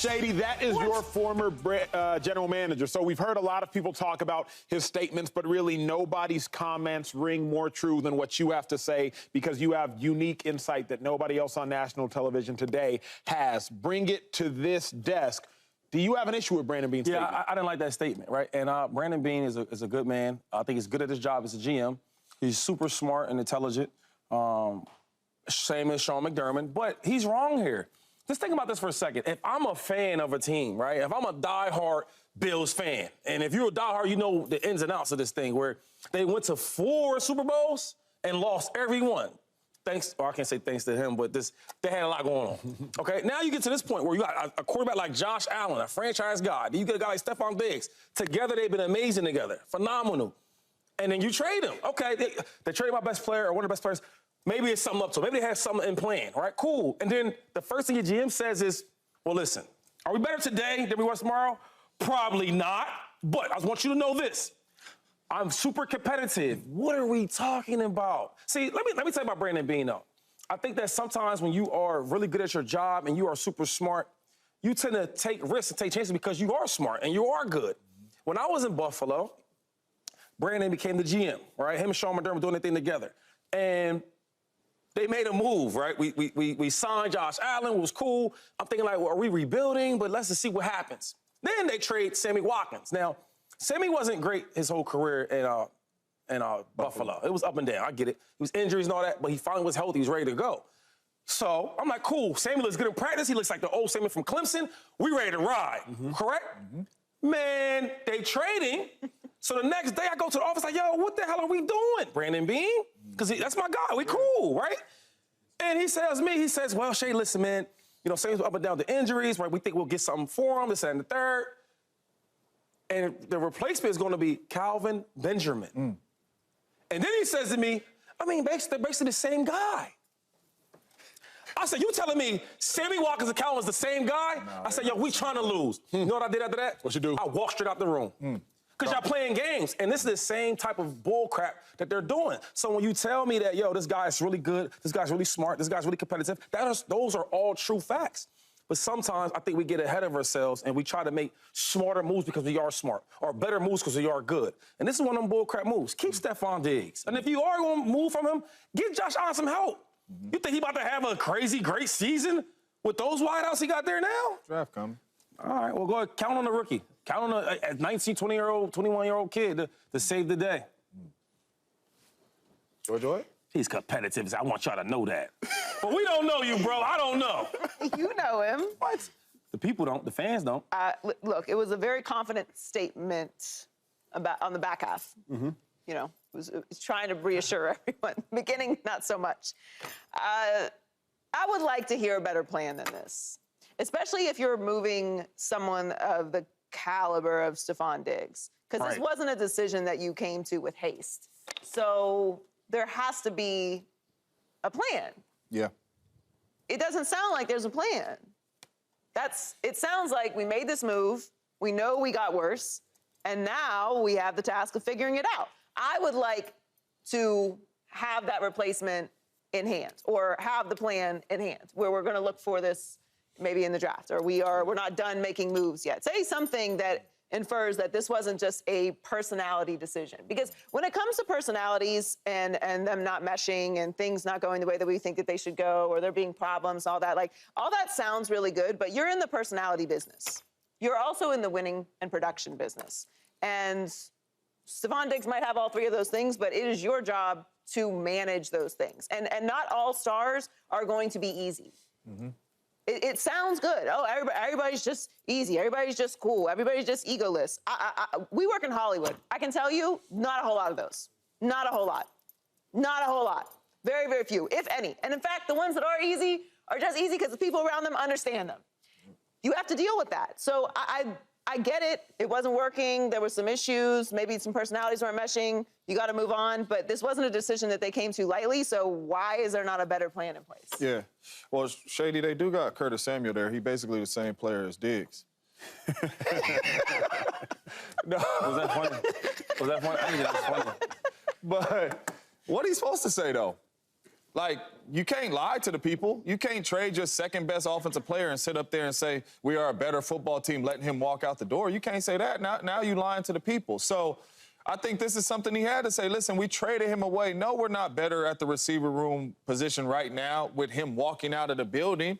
Shady, that is your former general manager. So we've heard a lot of people talk about his statements, but really nobody's comments ring more true than what you have to say because you have unique insight that nobody else on national television today has. Bring it to this desk. Do you have an issue with Brandon Beane's statement? Yeah, I didn't like that statement, right? And Brandon Beane is a good man. I think he's good at his job as a GM. He's super smart and intelligent. Same as Sean McDermott, but he's wrong here. Just think about this for a second. If I'm a fan of a team, right? If I'm a diehard Bills fan, and if you're a diehard, you know the ins and outs of this thing, where they went to 4 Super Bowls and lost every one. Thanks, or I can't say thanks to him, but they had a lot going on. Okay, now you get to this point where you got a quarterback like Josh Allen, a franchise guy. You get a guy like Stefon Diggs. Together, they've been amazing together, phenomenal. And then you trade him. Okay, they trade my best player or one of the best players. Maybe it's something up to. Maybe they have something in plan, right? Cool. And then the first thing your GM says is, well, listen, are we better today than we were tomorrow? Probably not. But I want you to know this. I'm super competitive. What are we talking about? See, let me tell you about Brandon Beane, though. I think that sometimes when you are really good at your job and you are super smart, you tend to take risks and take chances because you are smart and you are good. When I was in Buffalo, Brandon became the GM, right? Him and Sean McDermott doing their thing together. And they made a move, right? We signed Josh Allen, it was cool. I'm thinking like, well, are we rebuilding? But let's just see what happens. Then they trade Sammy Watkins. Now, Sammy wasn't great his whole career in Buffalo. It was up and down, I get it. It was injuries and all that, but he finally was healthy, he was ready to go. So I'm like, cool, Sammy looks good in practice. He looks like the old Sammy from Clemson. We ready to ride, correct? Man, they trading. So the next day I go to the office like, yo, what the hell are we doing, Brandon Beane? Because that's my guy, we cool, right? And he tells me, well, Shay, listen, man, you know, Sammy's up and down the injuries, right? We think we'll get something for him, this and the third. And the replacement is going to be Calvin Benjamin. And then he says to me, I mean, they're basically the same guy. I said, you telling me Sammy Watkins and Calvin's the same guy? No, I said, yo, we trying to lose. You know what I did after that? What you do? I walked straight out the room. Because y'all playing games, and this is the same type of bull crap that they're doing. So when you tell me that, yo, this guy's really good, this guy's really smart, this guy's really competitive, those are all true facts. But sometimes I think we get ahead of ourselves and we try to make smarter moves because we are smart, or better moves because we are good. And this is one of them bull crap moves. Keep Stefon Diggs. And if you are going to move from him, give Josh Allen some help. You think he about to have a crazy, great season with those wideouts he got there now? Draft coming. All right, well, go ahead, count on the rookie. Count on a 19, 20-year-old, 21-year-old kid to save the day. Joy? He's competitive. I want y'all to know that. But we don't know you, bro. I don't know. You know him. What? The people don't. The fans don't. Look, it was a very confident statement on the back half. You know, it was trying to reassure everyone. Beginning, not so much. I would like to hear a better plan than this, especially if you're moving someone of the caliber of Stefon Diggs, because this wasn't a decision that you came to with haste. So there has to be a plan. Yeah. It doesn't sound like there's a plan. It sounds like we made this move, we know we got worse, and now we have the task of figuring it out. I would like to have that replacement in hand, or have the plan in hand, where we're gonna look for this maybe in the draft, or we're not done making moves yet. Say something that infers that this wasn't just a personality decision. Because when it comes to personalities and them not meshing and things not going the way that we think that they should go, or there being problems, all that sounds really good, but you're in the personality business. You're also in the winning and production business. And Stefon Diggs might have all three of those things, but it is your job to manage those things. And not all stars are going to be easy. It sounds good. Oh, everybody's just easy. Everybody's just cool. Everybody's just egoless. We work in Hollywood. I can tell you, not a whole lot of those. Not a whole lot. Not a whole lot. Very, very few, if any. And in fact, the ones that are easy are just easy because the people around them understand them. You have to deal with that. So I get it. It wasn't working. There were some issues. Maybe some personalities weren't meshing. You got to move on. But this wasn't a decision that they came to lightly. So why is there not a better plan in place? Yeah. Well, Shady, they do got Curtis Samuel there. He basically the same player as Diggs. No. Was that funny? Was that funny? I think that was funny. But what he's supposed to say, though? Like, you can't lie to the people. You can't trade your second-best offensive player and sit up there and say, we are a better football team, letting him walk out the door. You can't say that. Now you lying to the people. So I think this is something he had to say. Listen, we traded him away. No, we're not better at the receiver room position right now with him walking out of the building.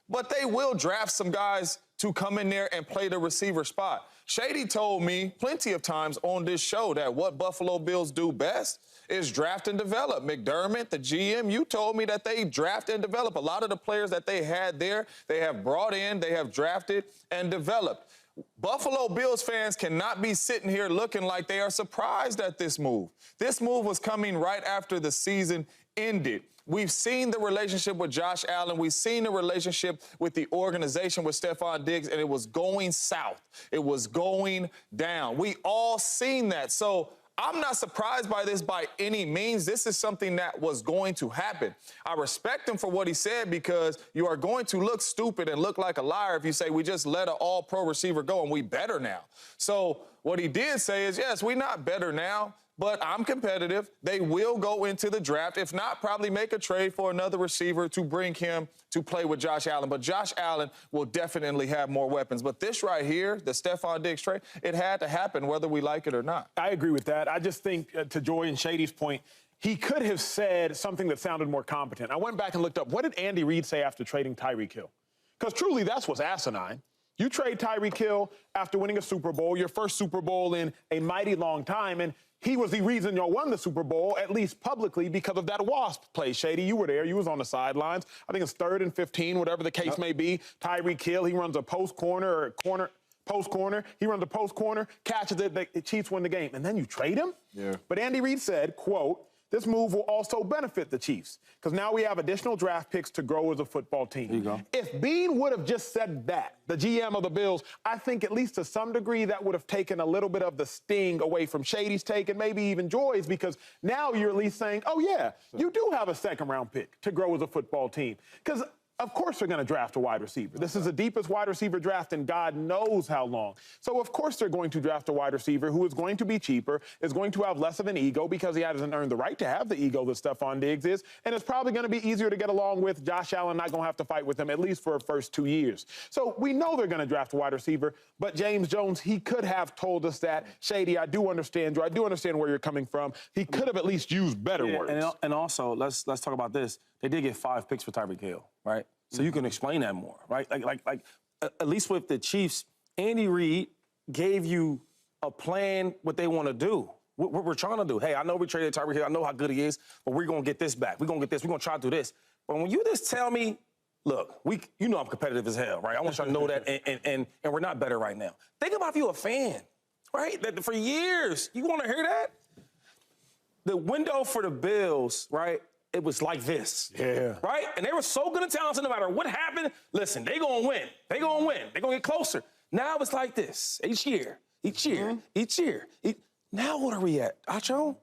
But they will draft some guys to come in there and play the receiver spot. Shady told me plenty of times on this show that what Buffalo Bills do best is draft and develop. McDermott, the GM, you told me that they draft and develop. A lot of the players that they had there, they have brought in, they have drafted and developed. Buffalo Bills fans cannot be sitting here looking like they are surprised at this move. This move was coming right after the season ended. We've seen the relationship with Josh Allen. We've seen the relationship with the organization with Stefon Diggs, and it was going south. It was going down. We all seen that. So I'm not surprised by this by any means. This is something that was going to happen. I respect him for what he said because you are going to look stupid and look like a liar if you say we just let an all-pro receiver go and we better now. So what he did say is, yes, we're not better now, but I'm competitive. They will go into the draft. If not, probably make a trade for another receiver to bring him to play with Josh Allen. But Josh Allen will definitely have more weapons. But this right here, the Stefon Diggs trade, it had to happen whether we like it or not. I agree with that. I just think, to Joy and Shady's point, he could have said something that sounded more competent. I went back and looked up, what did Andy Reid say after trading Tyreek Hill? Because truly, that's what's asinine. You trade Tyreek Hill after winning a Super Bowl, your first Super Bowl in a mighty long time, and he was the reason y'all won the Super Bowl, at least publicly, because of that wasp play. Shady, you were there. You was on the sidelines. I think it's 3rd and 15, whatever the case may be. Tyreek Hill, he runs a post corner, He runs a post corner, catches it, the Chiefs win the game. And then you trade him? Yeah. But Andy Reid said, quote, this move will also benefit the Chiefs because now we have additional draft picks to grow as a football team. There you go. If Beane would have just said that, the GM of the Bills, I think at least to some degree that would have taken a little bit of the sting away from Shady's take and maybe even Joy's, because now you're at least saying, oh, yeah, you do have a 2nd-round pick to grow as a football team. Because of course they're going to draft a wide receiver. This is the deepest wide receiver draft in God knows how long. So, of course, they're going to draft a wide receiver who is going to be cheaper, is going to have less of an ego because he hasn't earned the right to have the ego that Stefon Diggs is, and it's probably going to be easier to get along with. Josh Allen not going to have to fight with him at least for the first 2 years. So we know they're going to draft a wide receiver, but James Jones, he could have told us that. Shady, I do understand you. I do understand where you're coming from. He could have at least used better words. And also, let's talk about this. They did get 5 picks for Tyreek Hill, right? So you can explain that more, right? Like at least with the Chiefs, Andy Reid gave you a plan what they want to do. What we're trying to do. Hey, I know we traded Tyreek Hill. I know how good he is, but we're going to get this back. We're going to get this. We're going to try to do this. But when you just tell me, look, you know I'm competitive as hell, right? I want you to know that, and we're not better right now. Think about if you're a fan, right? That for years, you want to hear that? The window for the Bills, right? It was like this. Yeah. Right? And they were so good and talented no matter what happened. Listen, they gonna win. They gonna win. They gonna get closer. Now it's like this. Each year. Now what are we at, Acho?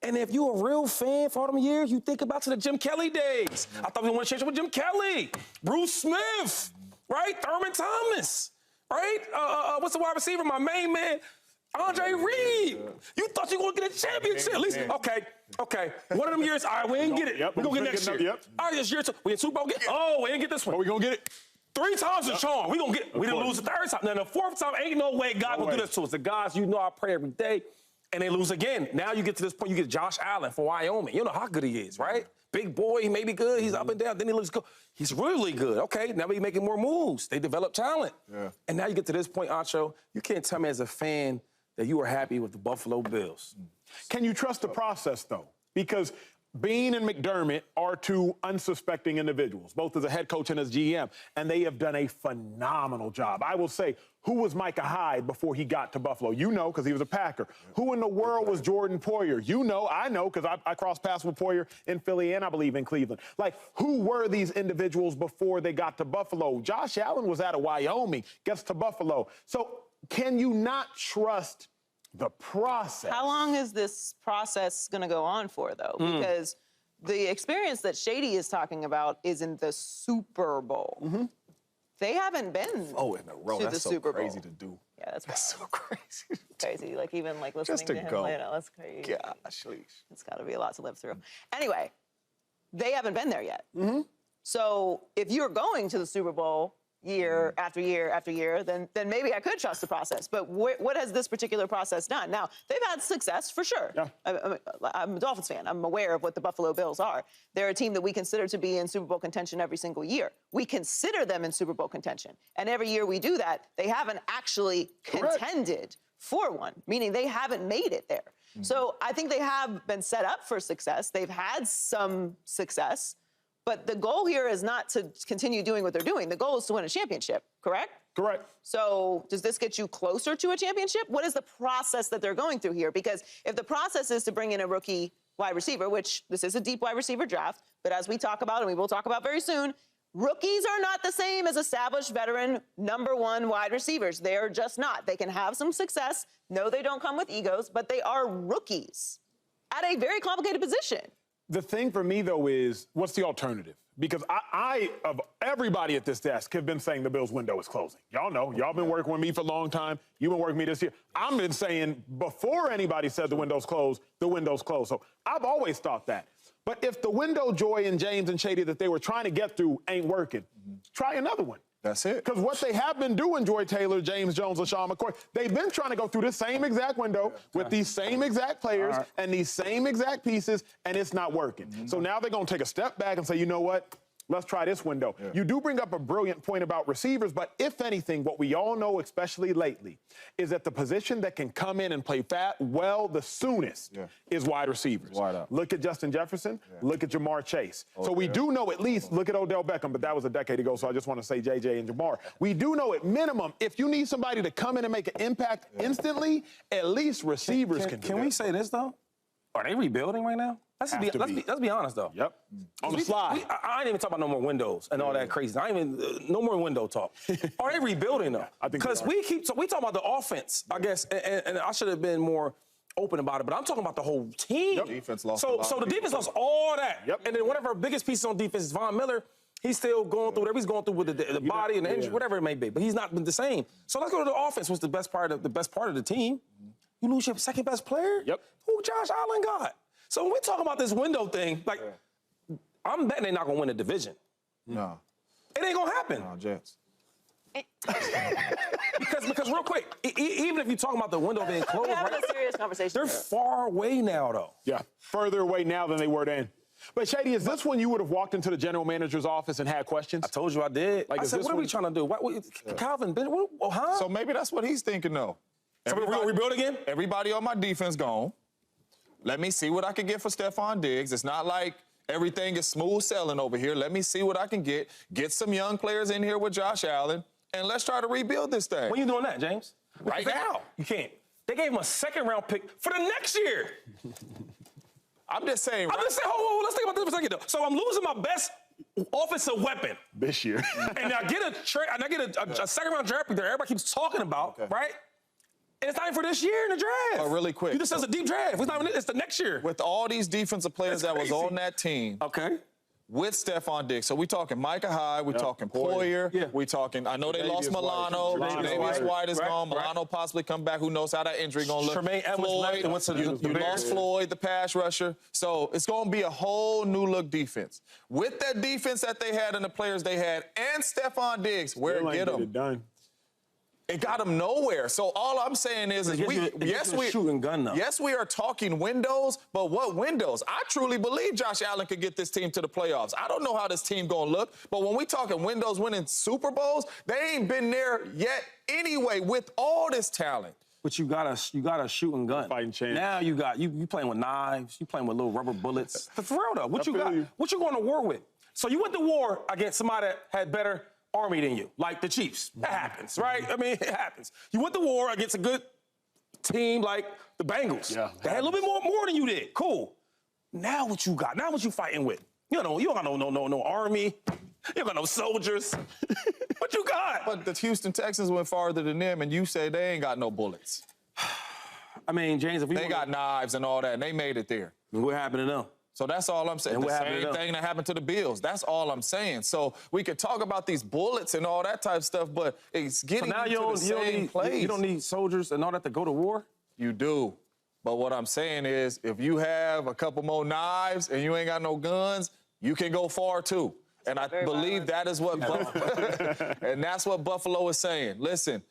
And if you're a real fan for all them years, you think about to the Jim Kelly days. I thought we want to change it with Jim Kelly, Bruce Smith, right? Thurman Thomas, right? What's the wide receiver? My main man, Andre Reed. You thought you were going to get a championship. At least, okay. One of them years, all right, we didn't get it. Yep, we're going to get next year. Yep. All right, this year, we had Super Bowl. We didn't get this one. But we going to get it. 3 times the charm. We didn't lose the 3rd time. Now, the 4th time, ain't no way God will do this to us. The guys, you know, I pray every day, and they lose again. Now you get to this point, you get Josh Allen for Wyoming. You know how good he is, right? Big boy, he may be good. He's up and down. Then he looks good. He's really good. Okay, now he's making more moves. They develop talent. Yeah. And now you get to this point, Acho, you can't tell me as a fan that you are happy with the Buffalo Bills. Can you trust the process, though? Because Beane and McDermott are 2 unsuspecting individuals, both as a head coach and as GM, and they have done a phenomenal job. I will say, who was Micah Hyde before he got to Buffalo? You know, because he was a Packer. Who in the world was Jordan Poyer? You know, I know, because I crossed paths with Poyer in Philly and I believe in Cleveland. Like, who were these individuals before they got to Buffalo? Josh Allen was out of Wyoming, gets to Buffalo. So can you not trust the process? How long is this process going to go on for, though? Because the experience that Shady is talking about is in the Super Bowl. They haven't been in a row. to That's the so Super crazy Bowl. to do. Yeah, that's so crazy. crazy. Like, even like listening Just to to him, go. that's crazy. Gosh, It's got to be a lot to live through. Anyway, they haven't been there yet. So if you're going to the Super Bowl year after year after year, then maybe I could trust the process. But what has this particular process done? Now, they've had success for sure. Yeah. I'm a Dolphins fan. I'm aware of what the Buffalo Bills are. They're a team that we consider to be in Super Bowl contention every single year. We consider them in Super Bowl contention. And every year we do that, they haven't actually contended for one, meaning they haven't made it there. So I think they have been set up for success. They've had some success. But the goal here is not to continue doing what they're doing. The goal is to win a championship, correct? Correct. So does this get you closer to a championship? What is the process that they're going through here? Because if the process is to bring in a rookie wide receiver, which this is a deep wide receiver draft, but as we talk about, and we will talk about very soon, rookies are not the same as established veteran #1 wide receivers. They're just not. They can have some success. No, they don't come with egos, but they are rookies at a very complicated position. The thing for me, though, is what's the alternative? Because I, of everybody at this desk, have been saying the Bills' window is closing. Y'all know. Y'all been working with me for a long time. You've been working with me this year. I've been saying before anybody said the window's closed, the window's closed. So I've always thought that. But if the window Joy and James and Shady that they were trying to get through ain't working, try another one. That's it. Because what they have been doing, Joy Taylor, James Jones, LeSean McCoy, they've been trying to go through the same exact window with these same exact players and these same exact pieces, and it's not working. So now they're going to take a step back and say, you know what? Let's try this window. You do bring up a brilliant point about receivers, but if anything, what we all know, especially lately, is that the position that can come in and play well the soonest is wide receivers. Wide up. Look at Justin Jefferson. Look at Jamar Chase. So we do know at least, look at Odell Beckham, but that was a decade ago, so I just want to say JJ and Jamar. We do know at minimum, if you need somebody to come in and make an impact instantly, at least receivers can do Can we say this, though? Are they rebuilding right now? Let's be honest, though. Yep. On the slide. I ain't even talking about no more windows and all that crazy. I ain't even no more window talk. Are they rebuilding though? I think because we talk about the offense, I guess, and I should have been more open about it. But I'm talking about the whole team. Defense lost. So the defense lost all that. And then one of our biggest pieces on defense is Von Miller. He's still going through whatever he's going through with the body and the injury, whatever it may be. But he's not been the same. So let's go to the offense. What's the best part of the team? You lose your second best player. Who Josh Allen got? So when we talk about this window thing, like, I'm betting they're not going to win the division. No. It ain't going to happen. No, Jets. because real quick, even if you're talking about the window being closed, We're having a serious conversation. they're far away now, though. Yeah, further away now than they were then. But, Shady, is this when you would have walked into the general manager's office and had questions? I told you I did. Like, I said, what are we trying to do? Calvin, huh? So maybe that's what he's thinking, though. So we're going to rebuild again? Everybody on my defense gone. Let me see what I can get for Stefon Diggs. It's not like everything is smooth sailing over here. Let me see what I can get. Get some young players in here with Josh Allen, and let's try to rebuild this thing. When you doing that, James? Right now. You can't. They gave him a second-round pick for the next year. I'm just saying. Hold on, let's think about this for a second, though. So I'm losing my best offensive weapon This year. and I get a second-round draft pick that everybody keeps talking about, right? And it's not even for this year in the draft. Oh, really quick. You just said it's a deep draft. It's the next year. With all these defensive players that was on that team. Okay. With Stefon Diggs. So we talking Micah Hyde, we talking Poyer, we talking, I know they lost Milano. Davis White is gone. Milano possibly come back. Who knows how that injury going to look. Tremaine Edwards left and went to you lost Floyd, the pass rusher. So it's going to be a whole new look defense. With that defense that they had and the players they had and Stefon Diggs, where it get them? It got them nowhere. So all I'm saying is shooting gun now. Yes, we are talking windows, but what windows? I truly believe Josh Allen could get this team to the playoffs. I don't know how this team gonna look, but when we talking windows winning Super Bowls, they ain't been there yet anyway with all this talent. But you got a shooting gun. Fighting chance. Now you playing with knives. You playing with little rubber bullets. For real though, what you got? What you going to war with? So you went to war against somebody that had better army than you, like the Chiefs. That happens, right? I mean, it happens. You went to war against a good team like the Bengals. Yeah. They had a little bit more than you did. Cool. Now what you got? Now what you fighting with? You don't got no army. You don't got no soldiers. What you got? But the Houston Texans went farther than them, and you say they ain't got no bullets. I mean, James, if they got knives and all that, and they made it there. What happened to them? So that's all I'm saying. The same thing that happened to the Bills. That's all I'm saying. So we could talk about these bullets and all that type of stuff, but it's getting to the same place. You don't need soldiers and all that to go to war? You do. But what I'm saying is, if you have a couple more knives and you ain't got no guns, you can go far too. And I believe that is what and that's what Buffalo is saying. Listen,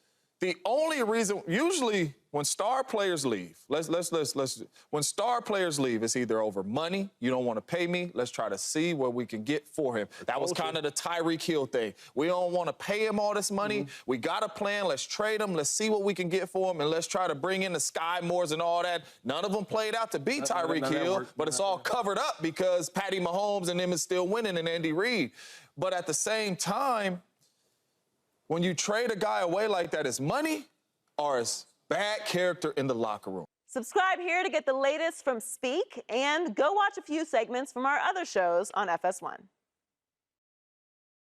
the only reason, usually when star players leave, when star players leave, it's either over money, you don't want to pay me, let's try to see what we can get for him. That was kind of the Tyreek Hill thing. We don't want to pay him all this money. We got a plan, let's trade him, let's see what we can get for him, and let's try to bring in the Sky Moores and all that. None of them played out to beat Tyreek Hill, but it's all covered up because Patty Mahomes and them is still winning and Andy Reid. But at the same time, when you trade a guy away like that, it's money or it's bad character in the locker room. Subscribe here to get the latest from Speak and go watch a few segments from our other shows on FS1.